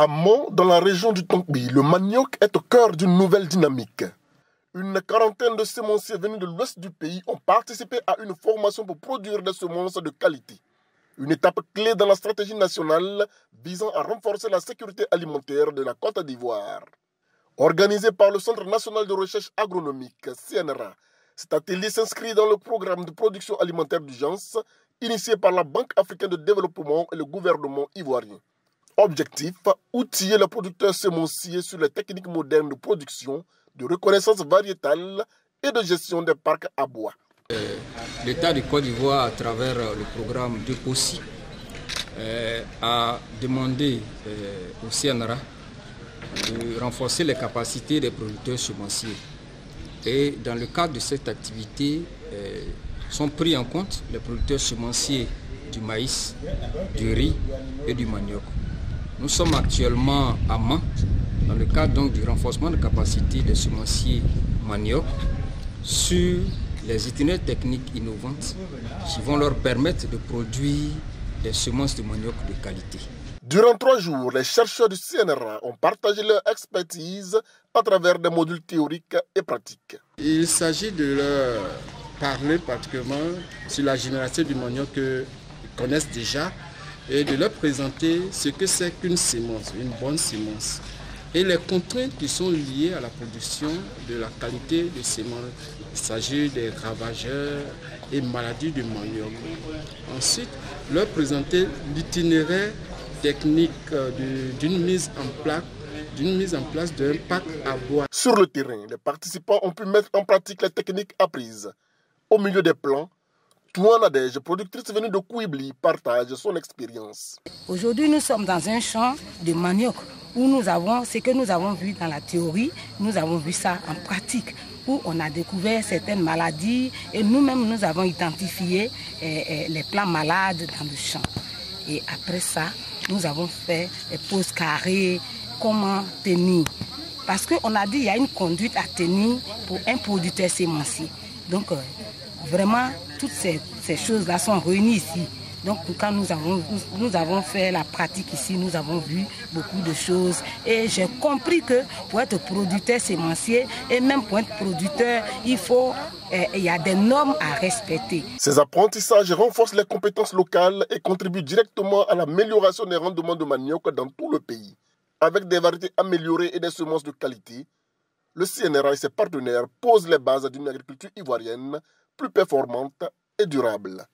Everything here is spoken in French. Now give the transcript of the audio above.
À Mont, dans la région du Tonkbi, le manioc est au cœur d'une nouvelle dynamique. Une quarantaine de semenciers venus de l'ouest du pays ont participé à une formation pour produire des semences de qualité. Une étape clé dans la stratégie nationale visant à renforcer la sécurité alimentaire de la Côte d'Ivoire. Organisé par le Centre national de recherche agronomique, CNRA, cet atelier s'inscrit dans le programme de production alimentaire d'urgence initié par la Banque africaine de développement et le gouvernement ivoirien. Objectif, outiller les producteurs semenciers sur les techniques modernes de production, de reconnaissance variétale et de gestion des parcs à bois. L'État de Côte d'Ivoire, à travers le programme de POSI, a demandé au CNRA de renforcer les capacités des producteurs semenciers. Et dans le cadre de cette activité, sont pris en compte les producteurs semenciers du maïs, du riz et du manioc. Nous sommes actuellement à Mans, dans le cadre donc du renforcement de capacité des semenciers manioc, sur les itinéraires techniques innovantes qui vont leur permettre de produire des semences de manioc de qualité. Durant 3 jours, les chercheurs du CNRA ont partagé leur expertise à travers des modules théoriques et pratiques. Il s'agit de leur parler particulièrement sur la génération du manioc qu'ils connaissent déjà et de leur présenter ce que c'est qu'une sémence, une bonne sémence, et les contraintes qui sont liées à la production de la qualité de sémence. Il s'agit des ravageurs et maladies du manioc. Ensuite, leur présenter l'itinéraire technique d'une mise en place d'un parc à bois. Sur le terrain, les participants ont pu mettre en pratique les techniques apprises. Au milieu des plans, Touana Dej, productrice venue de Kouibli, partage son expérience. Aujourd'hui, nous sommes dans un champ de manioc où nous avons ce que nous avons vu dans la théorie, nous avons vu ça en pratique, où on a découvert certaines maladies et nous-mêmes nous avons identifié les plants malades dans le champ. Et après ça, nous avons fait les poses carrées, comment tenir. Parce qu'on a dit qu'il y a une conduite à tenir pour un producteur sémencier. Donc vraiment, toutes ces choses-là sont réunies ici. Donc quand nous avons fait la pratique ici, nous avons vu beaucoup de choses. Et j'ai compris que pour être producteur sémencier et même pour être producteur, il y a des normes à respecter. Ces apprentissages renforcent les compétences locales et contribuent directement à l'amélioration des rendements de manioc dans tout le pays. Avec des variétés améliorées et des semences de qualité, le CNRA et ses partenaires posent les bases d'une agriculture ivoirienne plus performante et durable.